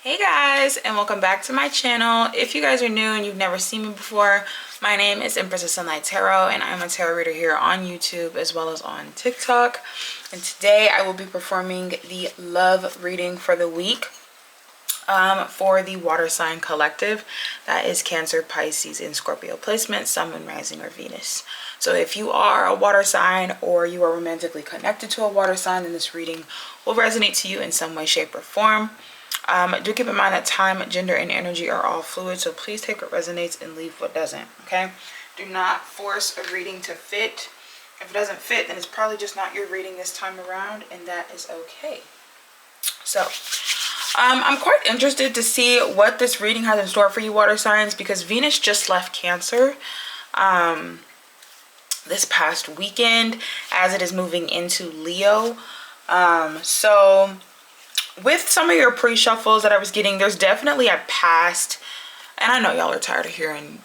Hey guys, and welcome back to my channel. If you guys are new and you've never seen me before, my name is Empress of Sunlight Tarot, and I'm a tarot reader here on YouTube as well as on TikTok. And today I will be performing the love reading for the week for the water sign collective. That is Cancer, Pisces, and Scorpio placement, Sun, Moon, Rising, or Venus. So if you are a water sign or you are romantically connected to a water sign, then this reading will resonate to you in some way, shape, or form. Do keep in mind that time, gender, and energy are all fluid, so please take what resonates and leave what doesn't, okay? Do not force a reading to fit. If it doesn't fit, then it's probably just not your reading this time around, and that is okay. So, I'm quite interested to see what this reading has in store for you, water signs, because Venus just left Cancer this past weekend as it is moving into Leo. So with some of your pre-shuffles that I was getting, there's definitely a past, and I know y'all are tired of hearing,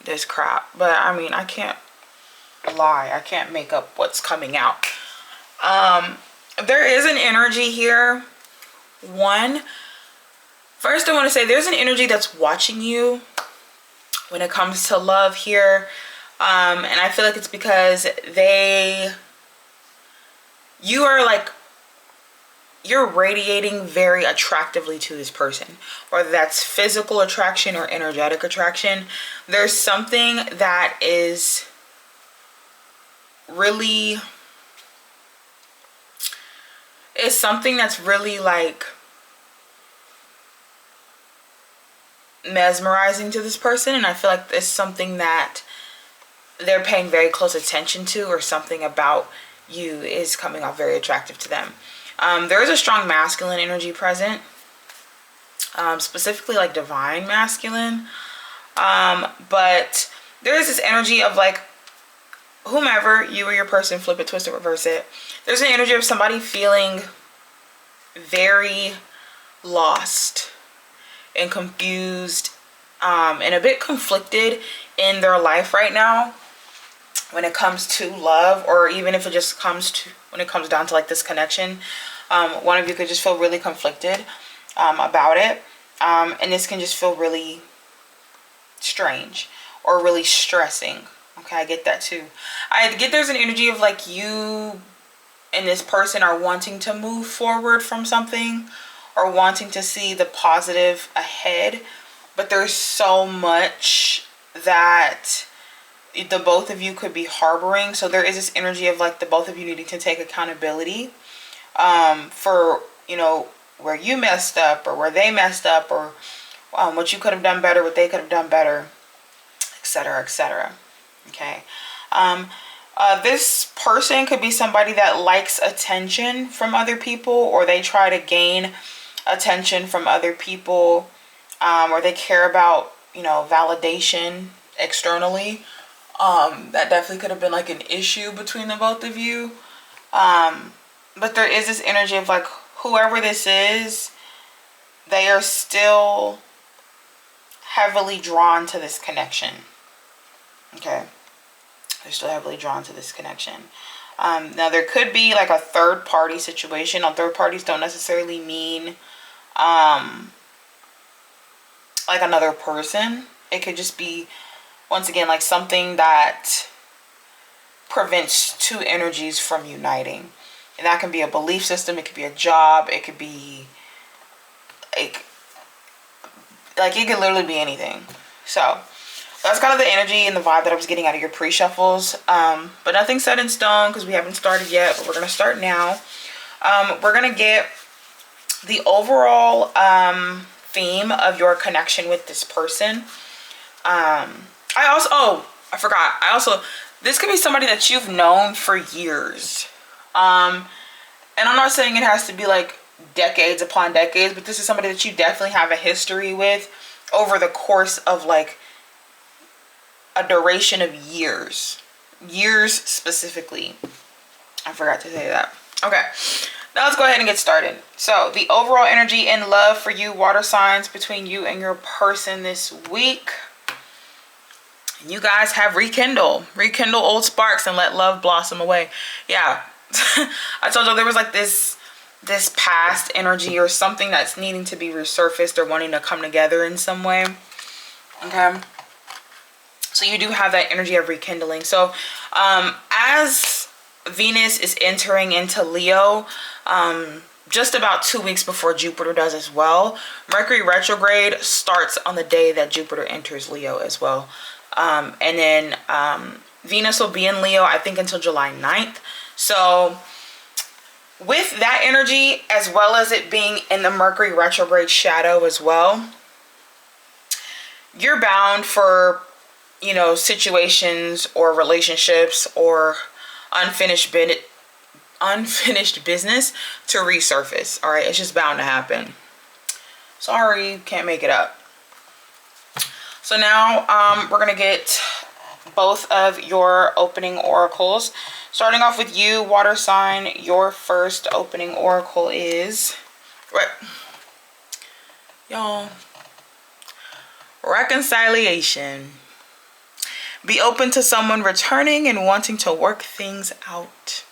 this crap, but I mean, I can't lie. I can't make up what's coming out. There is an energy here. First I want to say there's an energy that's watching you when it comes to love here. And I feel like it's because you're radiating very attractively to this person, whether that's physical attraction or energetic attraction. There's something that is really, like mesmerizing to this person, and I feel like it's something that they're paying very close attention to, or something about you is coming off very attractive to them. There is a strong masculine energy present, specifically like divine masculine, but there is this energy of like whomever, you or your person, flip it, twist it, reverse it. There's an energy of somebody feeling very lost and confused and a bit conflicted in their life right now when it comes to love, or even if it just when it comes down to like this connection. One of you could just feel really conflicted about it, and this can just feel really strange or really stressing. Okay, I get that too. I get there's an energy of like you and this person are wanting to move forward from something, or wanting to see the positive ahead, but there's so much that the both of you could be harboring. So there is this energy of like the both of you needing to take accountability for where you messed up, or where they messed up, or what you could have done better, what they could have done better, etc., etc. Okay. This person could be somebody that likes attention from other people, or they try to gain attention from other people, or they care about validation externally. That definitely could have been like an issue between the both of you. But there is this energy of like whoever this is, they are still heavily drawn to this connection. Okay, they're still heavily drawn to this connection. Now there could be like a third party situation. Now, third parties don't necessarily mean like another person. It could just be, once again, like something that prevents two energies from uniting. And that can be a belief system, it could be a job, it could be like it could literally be anything. So that's kind of the energy and the vibe that I was getting out of your pre-shuffles. But nothing's set in stone because we haven't started yet, but we're going to start now. We're going to get the overall theme of your connection with this person. I forgot. This could be somebody that you've known for years. And I'm not saying it has to be like decades upon decades, but this is somebody that you definitely have a history with over the course of like a duration of years. Years specifically. I forgot to say that. Okay. Now let's go ahead and get started. So the overall energy in love for you, water signs, between you and your person this week. You guys have rekindle old sparks and let love blossom away. Yeah. I told you there was like this this past energy or something that's needing to be resurfaced or wanting to come together in some way. Okay. So you do have that energy of rekindling. So as Venus is entering into Leo, just about 2 weeks before Jupiter does as well, Mercury retrograde starts on the day that Jupiter enters Leo as well. And then Venus will be in Leo, I think, until July 9th. So with that energy, as well as it being in the Mercury retrograde shadow as well, you're bound for, you know, situations or relationships or unfinished business to resurface. All right, it's just bound to happen. Sorry, can't make it up. So now we're gonna get both of your opening oracles. Starting off with you, water sign. Your first opening oracle is y'all, reconciliation. Be open to someone returning and wanting to work things out.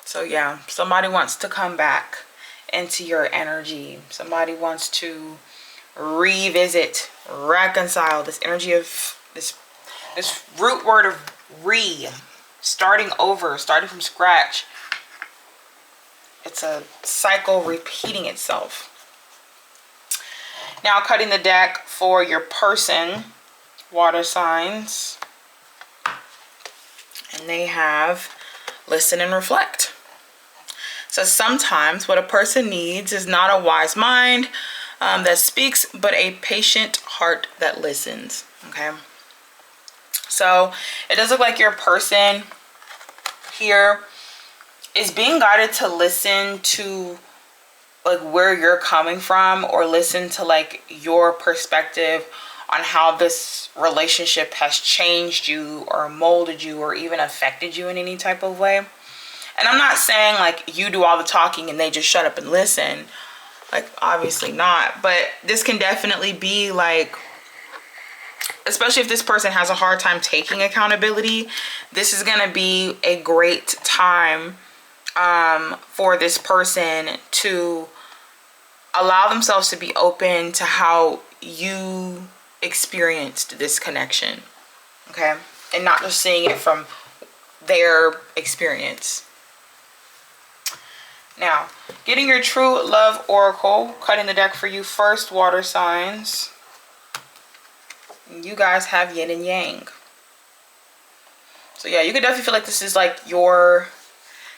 So yeah, somebody wants to come back into your energy. Somebody wants to revisit, reconcile. This energy of this root word of starting over, starting from scratch. It's a cycle repeating itself. Now cutting the deck for your person, water signs, and they have listen and reflect. So sometimes what a person needs is not a wise mind that speaks, but a patient heart that listens. Okay, so it does look like your person here is being guided to listen to like where you're coming from, or listen to like your perspective on how this relationship has changed you or molded you or even affected you in any type of way. And I'm not saying like you do all the talking and they just shut up and listen. Like, obviously not. But this can definitely be like, especially if this person has a hard time taking accountability, this is going to be a great time for this person to allow themselves to be open to how you experienced this connection. Okay? And not just seeing it from their experience. Now, getting your true love oracle, cutting the deck for you first, water signs. You guys have yin and yang. So yeah, you could definitely feel like this is like your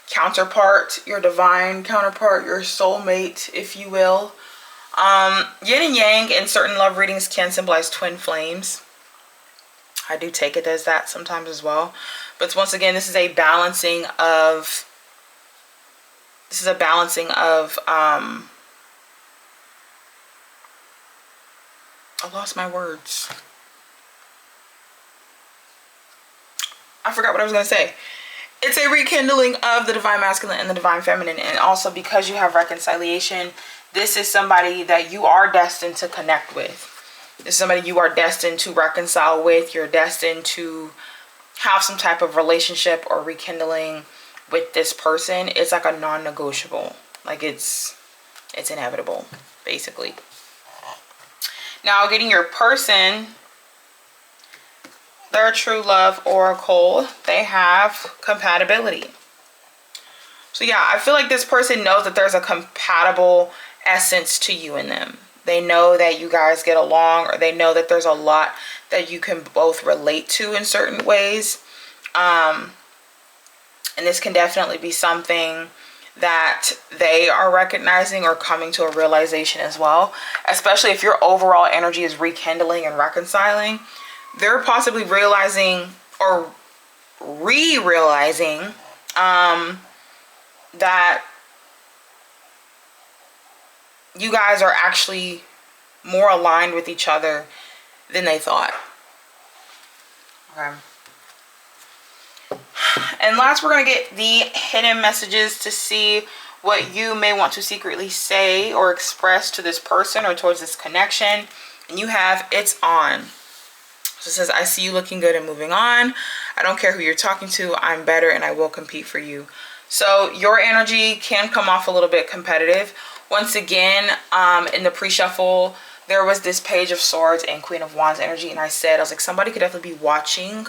counterpart, your divine counterpart, your soulmate, if you will. Yin and yang in certain love readings can symbolize twin flames. I do take it as that sometimes as well. But once again, this is a balancing of I lost my words. I forgot what I was going to say. It's a rekindling of the divine masculine and the divine feminine. And also because you have reconciliation, this is somebody that you are destined to connect with. This is somebody you are destined to reconcile with. You're destined to have some type of relationship or rekindling with this person. It's like a non-negotiable. Like it's inevitable, basically. Now, getting your person, their true love oracle, they have compatibility. So yeah, I feel like this person knows that there's a compatible essence to you and them. They know that you guys get along, or they know that there's a lot that you can both relate to in certain ways. And this can definitely be something that they are recognizing or coming to a realization as well. Especially if your overall energy is rekindling and reconciling. They're possibly realizing or re-realizing that you guys are actually more aligned with each other than they thought. Okay. And last, we're going to get the hidden messages to see what you may want to secretly say or express to this person or towards this connection. And you have it's on. So it says, I see you looking good and moving on. I don't care who you're talking to. I'm better and I will compete for you. So your energy can come off a little bit competitive. Once again, in the pre-shuffle, there was this Page of Swords and Queen of Wands energy, and I was like, somebody could definitely be watching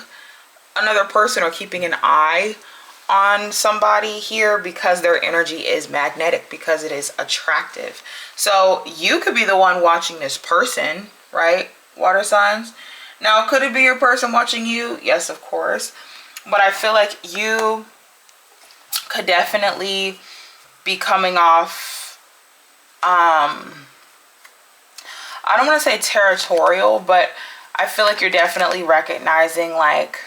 another person or keeping an eye on somebody here because their energy is magnetic, because it is attractive. So you could be the one watching this person, right? Water signs. Now, could it be your person watching you? Yes, of course. But I feel like you could definitely be coming off, I don't want to say territorial, but I feel like you're definitely recognizing like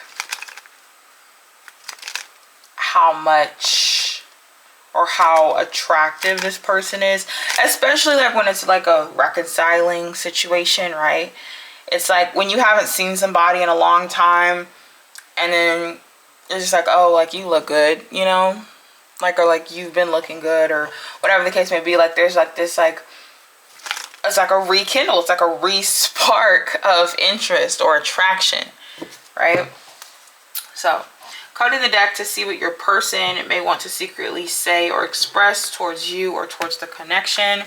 how much or how attractive this person is, especially like when it's like a reconciling situation, right? It's like when you haven't seen somebody in a long time and then it's just like, oh, like you look good, you know, like, or like you've been looking good or whatever the case may be. Like there's like this, like, it's like a rekindle, it's like a re-spark of interest or attraction, right? So card in the deck to see what your person may want to secretly say or express towards you or towards the connection.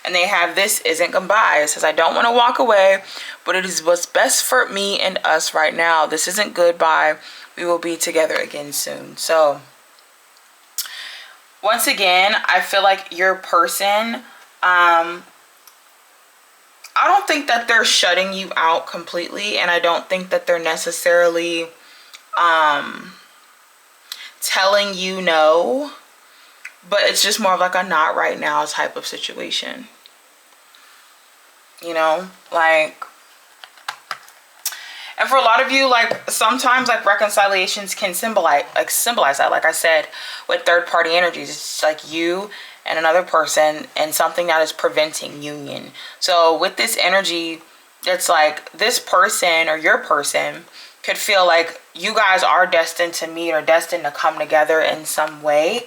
And they have, this isn't goodbye. It says, I don't want to walk away, but it is what's best for me and us right now. This isn't goodbye. We will be together again soon. So once again, I feel like your person, I don't think that they're shutting you out completely. And I don't think that they're necessarily telling you no, but it's just more of like a not right now type of situation, you know, like, and for a lot of you, like sometimes like reconciliations can symbolize that, like I said, with third party energies. It's like you and another person and something that is preventing union. So with this energy, it's like this person or your person could feel like you guys are destined to meet or destined to come together in some way.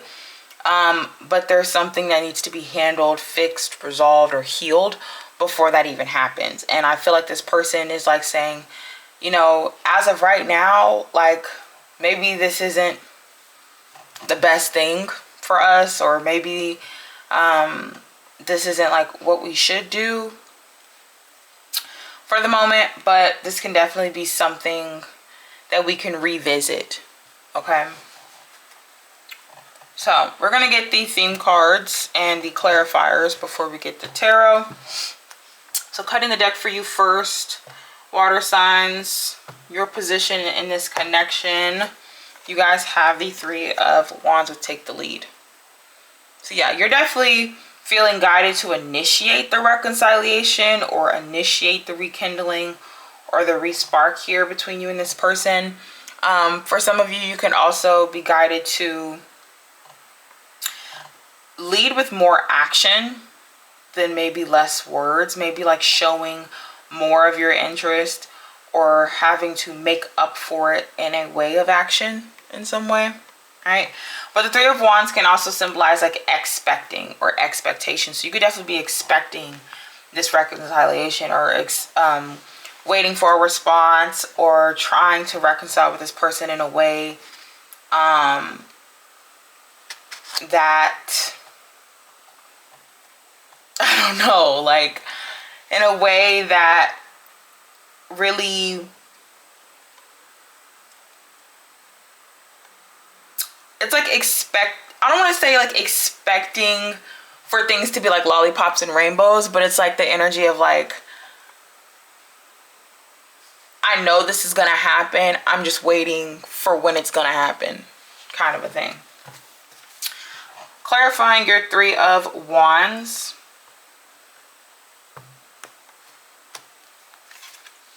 But there's something that needs to be handled, fixed, resolved, or healed before that even happens. And I feel like this person is like saying, you know, as of right now, like maybe this isn't the best thing for us, or maybe this isn't like what we should do for the moment, but this can definitely be something that we can revisit. Okay, so we're gonna get the theme cards and the clarifiers before we get the tarot. So cutting the deck for you first, water signs, your position in this connection. You guys have the Three of Wands with Take the Lead. So yeah, you're definitely feeling guided to initiate the reconciliation or initiate the rekindling or the re-spark here between you and this person. For some of you, you can also be guided to lead with more action than maybe less words, maybe like showing more of your interest or having to make up for it in a way of action in some way. Right? But the Three of Wands can also symbolize like expecting or expectation. So you could definitely be expecting this reconciliation or waiting for a response or trying to reconcile with this person in a way that, I don't know, like in a way that really, it's like I don't want to say like expecting for things to be like lollipops and rainbows, but it's like the energy of like, I know this is gonna happen, I'm just waiting for when it's gonna happen, kind of a thing. Clarifying your Three of Wands.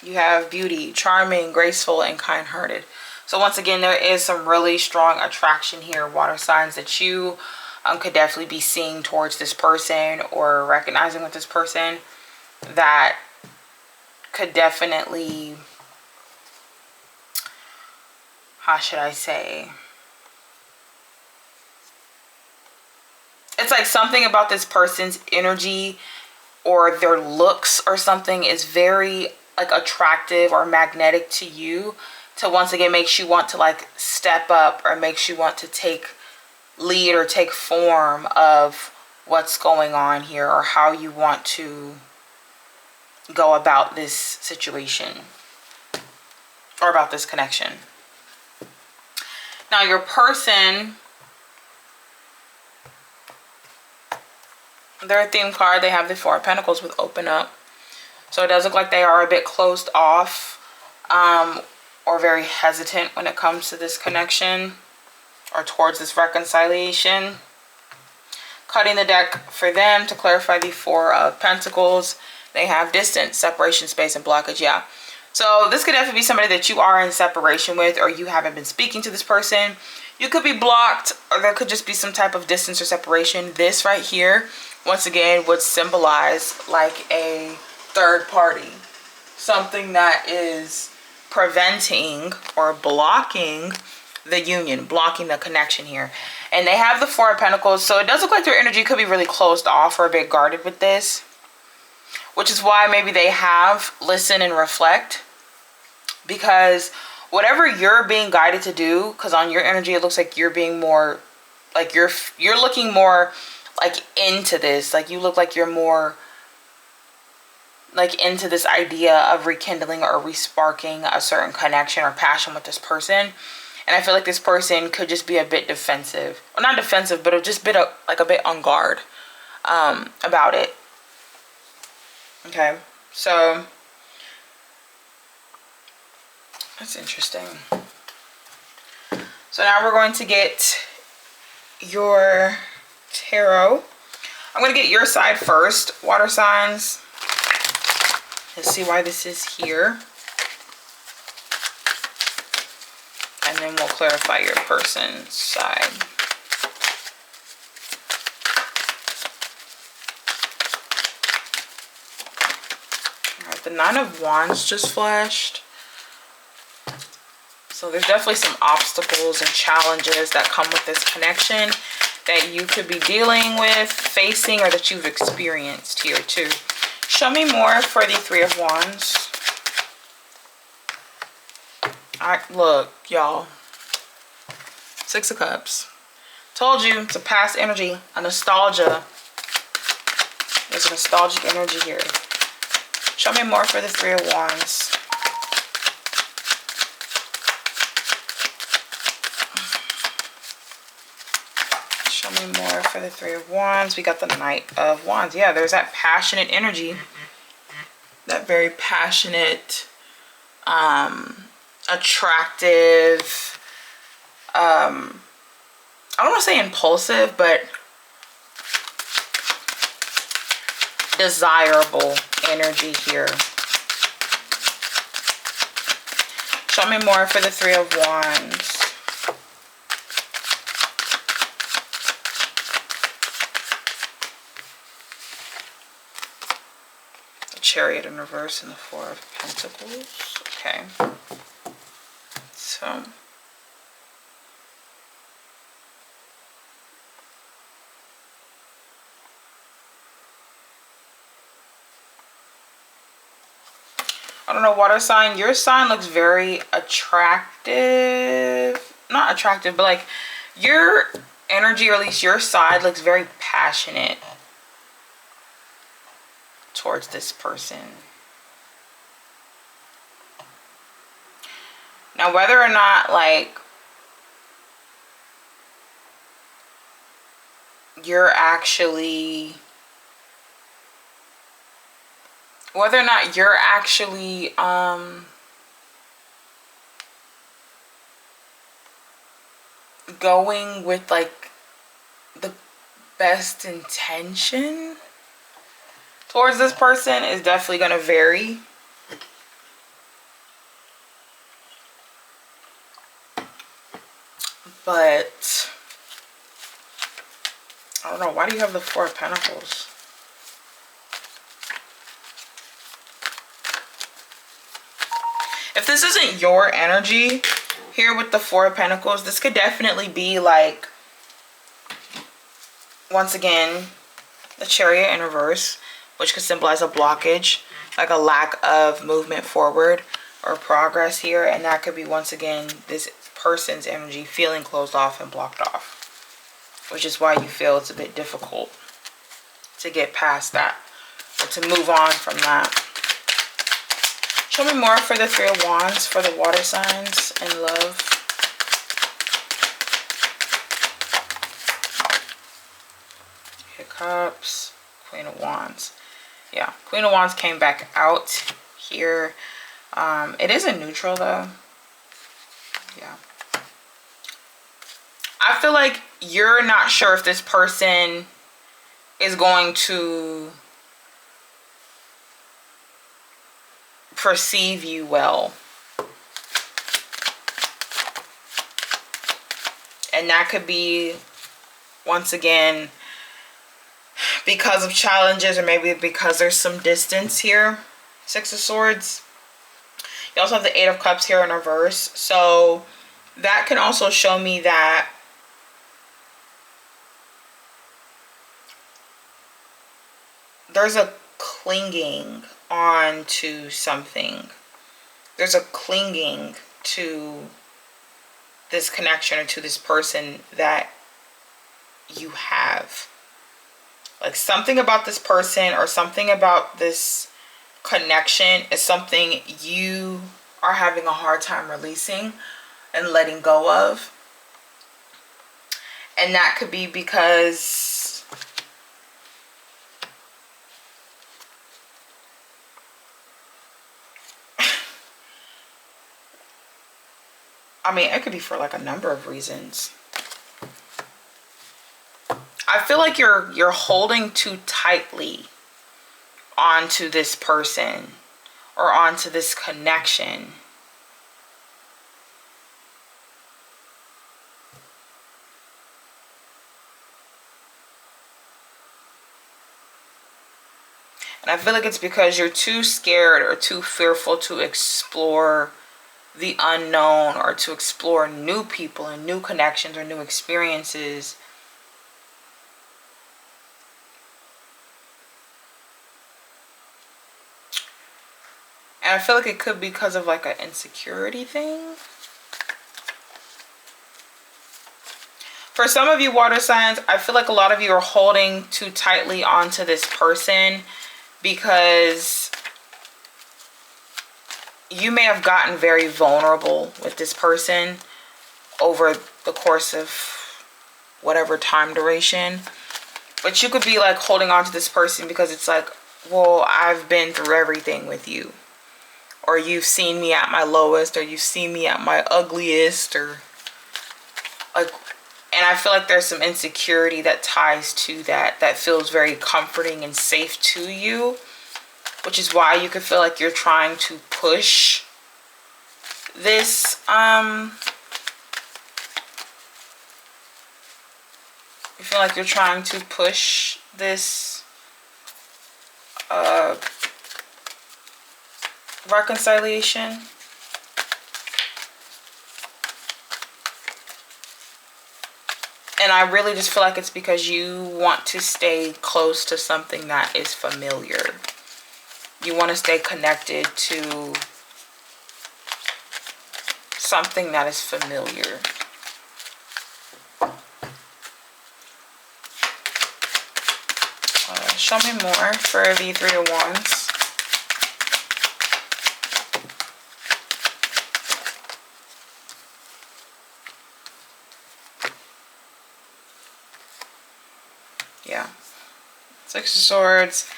You have beauty, charming, graceful, and kind-hearted. So once again, there is some really strong attraction here, water signs, that you could definitely be seeing towards this person or recognizing with this person that could definitely, how should I say? It's like something about this person's energy or their looks or something is very like attractive or magnetic to you, to once again makes you want to like step up or makes you want to take lead or take form of what's going on here, or how you want to go about this situation or about this connection. Now your person, their theme card, they have the Four of Pentacles with open up. So it does look like they are a bit closed off, or very hesitant when it comes to this connection or towards this reconciliation. Cutting the deck for them to clarify the Four of Pentacles. They have distance, separation, space, and blockage. Yeah. So this could definitely be somebody that you are in separation with, or you haven't been speaking to this person. You could be blocked, or there could just be some type of distance or separation. This right here, once again, would symbolize like a third party. Something that is preventing or blocking the union, blocking the connection here. And they have the Four of Pentacles, so it does look like their energy could be really closed off or a bit guarded with this, which is why maybe they have listen and reflect, because whatever you're being guided to do, because on your energy it looks like you're being more like you're looking more like into this, like you look like you're more like into this idea of rekindling or resparking a certain connection or passion with this person. And I feel like this person could just be a bit defensive, well, not defensive, but just like a bit on guard about it. Okay, so that's interesting. So now we're going to get your tarot. I'm going to get your side first, water signs. Let's see why this is here. And then we'll clarify your person's side. Alright, the Nine of Wands just flashed. So there's definitely some obstacles and challenges that come with this connection that you could be dealing with, facing, or that you've experienced here too. Show me more for the Three of Wands. Look, y'all. Six of Cups. Told you, it's a past energy, a nostalgia. There's a nostalgic energy here. Show me more for the Three of Wands. Show me more for the Three of Wands. We got the Knight of Wands. Yeah, there's that passionate energy. That very passionate, attractive, I don't want to say impulsive, but desirable energy here. Show me more for the Three of Wands. The Chariot in reverse and the Four of Pentacles. Okay. So I don't know, water sign, your sign looks very attractive. Not attractive, but like your energy, or at least your side, looks very passionate towards this person. Now, whether or not like you're actually going with like the best intention towards this person is definitely going to vary. But I don't know, why do you have the Four of Pentacles? If this isn't your energy here with the Four of Pentacles, this could definitely be like, once again, the Chariot in reverse, which could symbolize a blockage, like a lack of movement forward or progress here. And that could be, once again, this person's energy feeling closed off and blocked off. which is why you feel it's a bit difficult to get past that or to move on from that. Show me more for the Three of Wands for the water signs and love. Eight of Cups, Queen of Wands. Yeah, Queen of Wands came back out here. It is a neutral though. Yeah. I feel like you're not sure if this person is going to perceive you well. And that could be, once again, because of challenges, or maybe because there's some distance here. Six of Swords. You also have the Eight of Cups here in reverse. So that can also show me that there's a clinging on to something. There's a clinging to this connection or to this person that you have. Like something about this person or something about this connection is something you are having a hard time releasing and letting go of. And that could be because I mean, it could be for like a number of reasons. I feel like you're holding too tightly onto this person or onto this connection. And I feel like it's because you're too scared or too fearful to explore the unknown or to explore new people and new connections or new experiences. And I feel like it could be because of like an insecurity thing. For some of you water signs, I feel like a lot of you are holding too tightly onto this person because you may have gotten very vulnerable with this person over the course of whatever time duration. But you could be like holding on to this person because it's like, well, I've been through everything with you. Or you've seen me at my lowest, or you've seen me at my ugliest, or like, and I feel like there's some insecurity that ties to that feels very comforting and safe to you, which is why you could feel like you're trying to push this you feel like you're trying to push this reconciliation. And I really just feel like it's because you want to stay close to something that is familiar. You want to stay connected to something that is familiar. Show me more for the Three of Wands. Yeah. Six of Swords,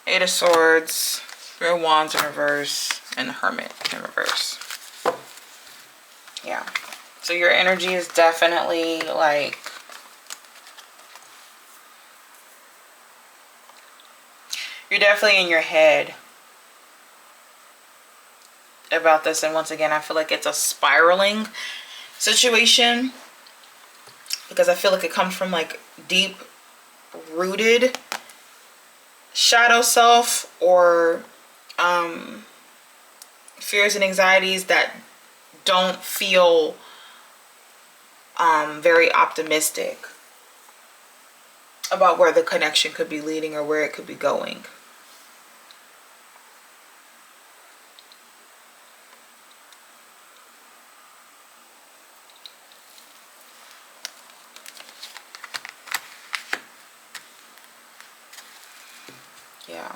Eight of Swords, Three of Wands in reverse, and the Hermit in reverse. Yeah. So your energy is definitely like, you're definitely in your head about this. And once again, I feel like it's a spiraling situation because I feel like it comes from like deep rooted shadow self or fears and anxieties that don't feel very optimistic about where the connection could be leading or where it could be going. Yeah.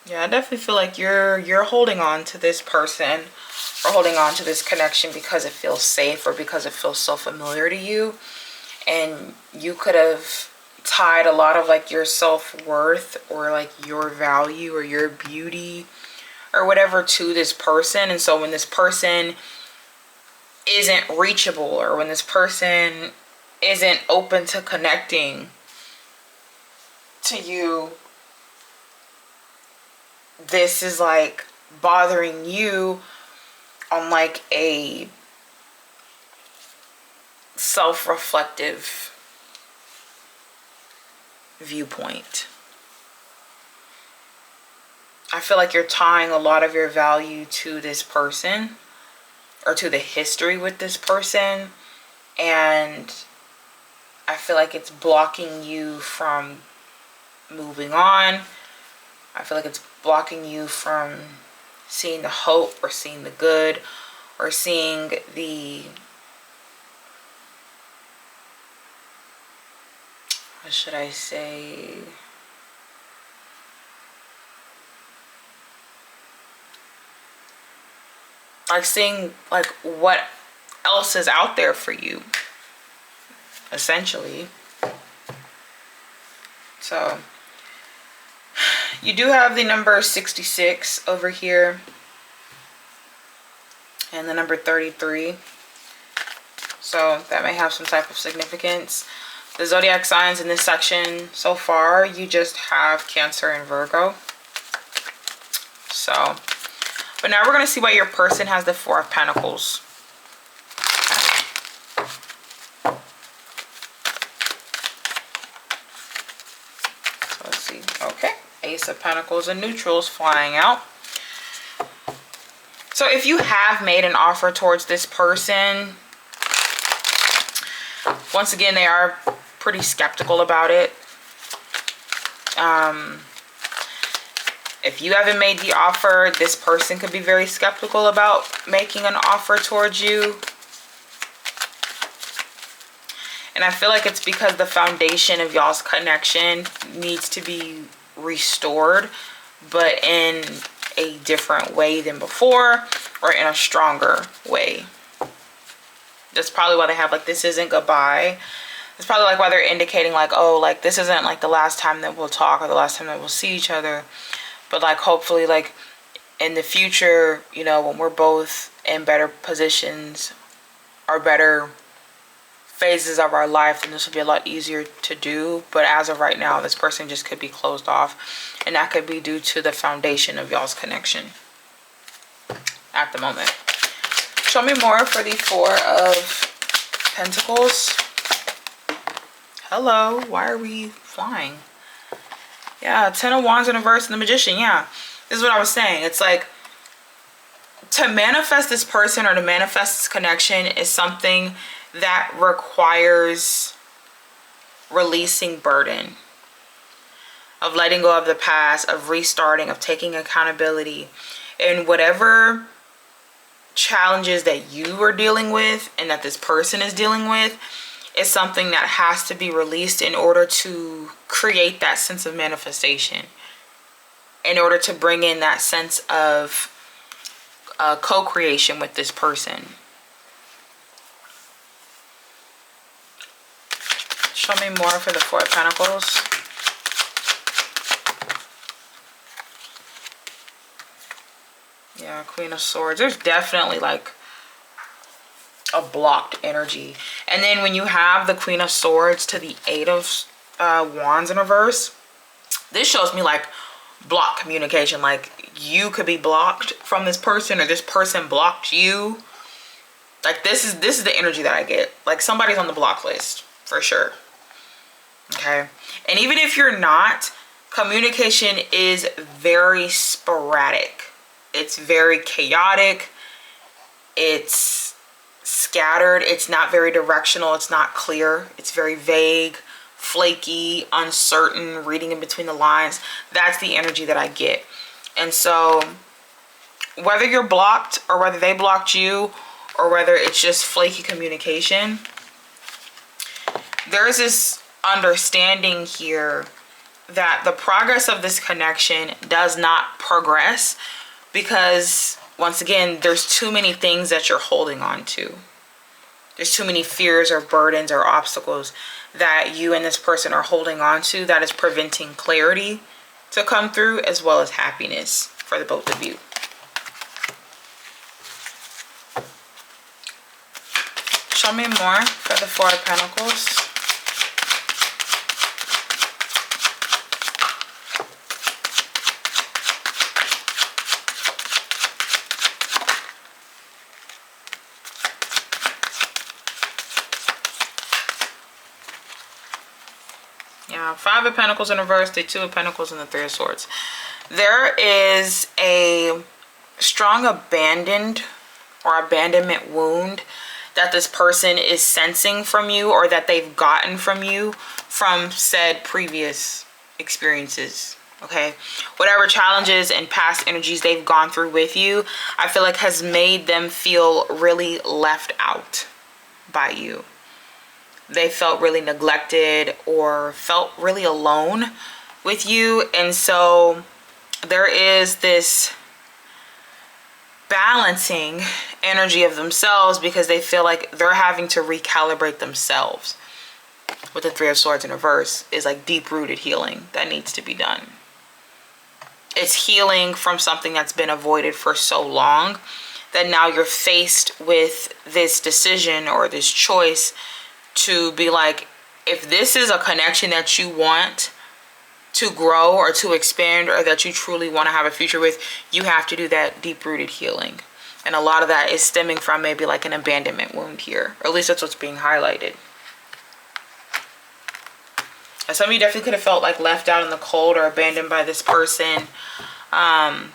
Yeah, I definitely feel like you're holding on to this person or holding on to this connection because it feels safe or because it feels so familiar to you. And you could have tied a lot of like your self-worth or like your value or your beauty or whatever to this person. And so when this person isn't reachable or when this person isn't open to connecting to you, this is like bothering you on like a self-reflective viewpoint. I feel like you're tying a lot of your value to this person or to the history with this person, and I feel like it's blocking you from moving on. I feel like it's blocking you from seeing the hope or seeing the good or seeing the, what should I say? Like seeing like what else is out there for you, essentially. So you do have the number 66 over here and the number 33. So that may have some type of significance. The zodiac signs in this section so far, you just have Cancer and Virgo. So, but now we're going to see why your person has the Four of Pentacles. So let's see. Okay. Ace of Pentacles and neutrals flying out. So if you have made an offer towards this person, once again, they are pretty skeptical about it. If you haven't made the offer, this person could be very skeptical about making an offer towards you. And I feel like it's because the foundation of y'all's connection needs to be restored, but in a different way than before, or in a stronger way. That's probably why they have like, this isn't goodbye. It's probably like why they're indicating like, oh, like this isn't like the last time that we'll talk or the last time that we'll see each other. But like hopefully like in the future, you know, when we're both in better positions or better phases of our life, then this will be a lot easier to do. But as of right now, this person just could be closed off, and that could be due to the foundation of y'all's connection at the moment. Show me more for the Four of Pentacles. Hello, why are we flying? Yeah, Ten of Wands in reverse and the Magician. Yeah, this is what I was saying. It's like to manifest this person or to manifest this connection is something that requires releasing burden, of letting go of the past, of restarting, of taking accountability. And whatever challenges that you are dealing with and that this person is dealing with is something that has to be released in order to create that sense of manifestation, in order to bring in that sense of co-creation with this person. Show me more for the Four of Pentacles. Yeah, Queen of Swords. There's definitely like a blocked energy. And then when you have the Queen of Swords to the Eight of Wands in reverse, this shows me like blocked communication. Like you could be blocked from this person, or this person blocked you. Like this is the energy that I get. Like somebody's on the block list for sure. Okay. And even if you're not, communication is very sporadic. It's very chaotic. It's scattered. It's not very directional. It's not clear. It's very vague, flaky, uncertain, reading in between the lines. That's the energy that I get. And so whether you're blocked or whether they blocked you or whether it's just flaky communication, there's this understanding here that the progress of this connection does not progress because, once again, there's too many things that you're holding on to. There's too many fears or burdens or obstacles that you and this person are holding on to that is preventing clarity to come through, as well as happiness for the both of you. Show me more for the Four of Pentacles. Yeah, Five of Pentacles in reverse, the Two of Pentacles, and the Three of Swords. There is a strong abandonment wound that this person is sensing from you, or that they've gotten from you from said previous experiences. Okay, whatever challenges and past energies they've gone through with you, I feel like has made them feel really left out by you. They felt really neglected or felt really alone with you. And so there is this balancing energy of themselves because they feel like they're having to recalibrate themselves. With the Three of Swords in reverse is like deep-rooted healing that needs to be done. It's healing from something that's been avoided for so long that now you're faced with this decision or this choice to be like, if this is a connection that you want to grow or to expand, or that you truly want to have a future with, you have to do that deep-rooted healing. And a lot of that is stemming from maybe like an abandonment wound here, or at least that's what's being highlighted. And some of you definitely could have felt like left out in the cold or abandoned by this person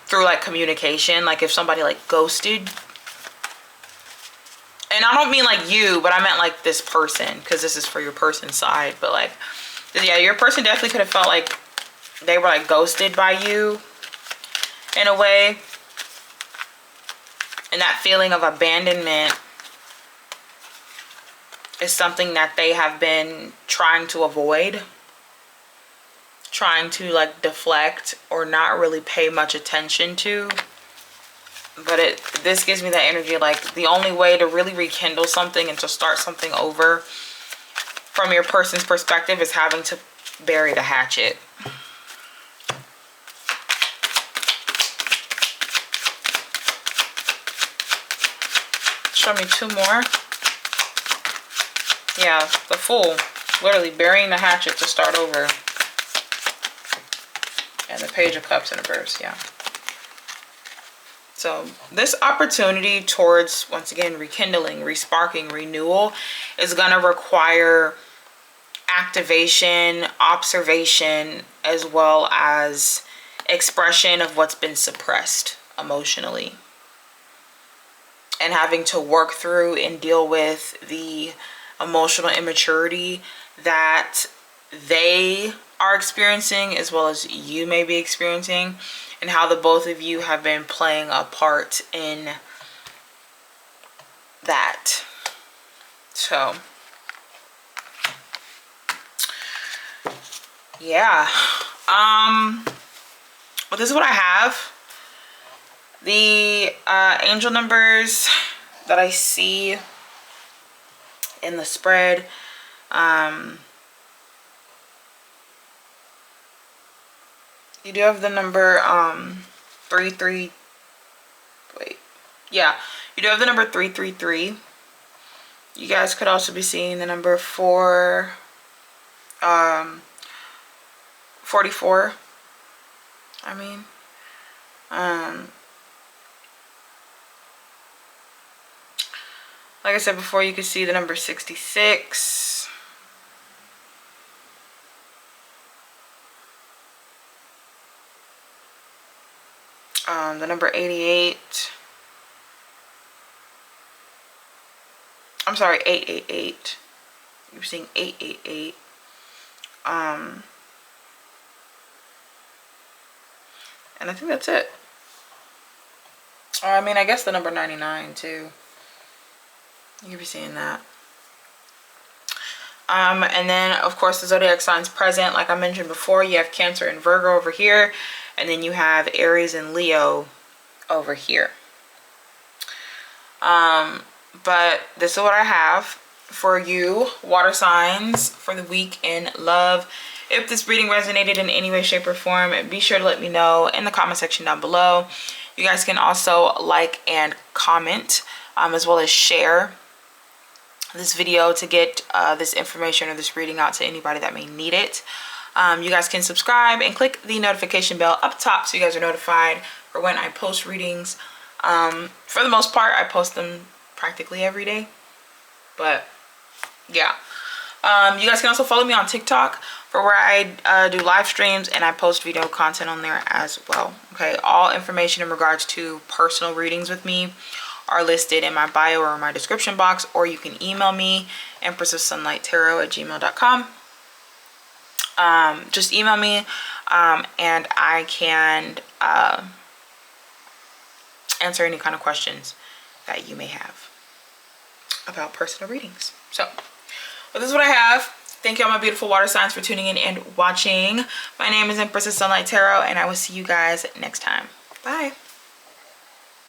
through like communication. Like if somebody like ghosted. And I don't mean like you, but I meant like this person, because this is for your person's side. But like, yeah, your person definitely could have felt like they were like ghosted by you in a way. And that feeling of abandonment is something that they have been trying to avoid, trying to like deflect or not really pay much attention to. But this gives me that energy, like the only way to really rekindle something and to start something over from your person's perspective is having to bury the hatchet. Show me two more. Yeah, the Fool. Literally burying the hatchet to start over. And the Page of Cups in reverse, yeah. So this opportunity towards, once again, rekindling, resparking, renewal is going to require activation, observation, as well as expression of what's been suppressed emotionally. And having to work through and deal with the emotional immaturity that they are experiencing, as well as you may be experiencing, and how the both of you have been playing a part in that. So, yeah. Well, this is what I have. The angel numbers that I see in the spread. You do have the number 333. You do have the number 333. You guys could also be seeing the number 44. Like I said before, you can see the number 66. The number 88. I'm sorry, 888. You're seeing 888. And I think that's it. I mean, I guess the number 99 too. You could be seeing that. And then of course the zodiac signs present, like I mentioned before, you have Cancer and Virgo over here, and then you have Aries and Leo over here. But this is what I have for you water signs for the week in love. If this reading resonated in any way, shape, or form, be sure to let me know in the comment section down below. You guys can also like and comment, as well as share this video to get this information or this reading out to anybody that may need it. You guys can subscribe and click the notification bell up top so you guys are notified for when I post readings. For the most part, I post them practically every day, but yeah. You guys can also follow me on TikTok for where I do live streams and I post video content on there as well. Okay, all information in regards to personal readings with me are listed in my bio or my description box, or you can email me, empressofsunlighttarot@gmail.com. Just email me and I can answer any kind of questions that you may have about personal readings. So, well, this is what I have. Thank you all my beautiful water signs for tuning in and watching. My name is Empress of Sunlight Tarot, and I will see you guys next time. Bye.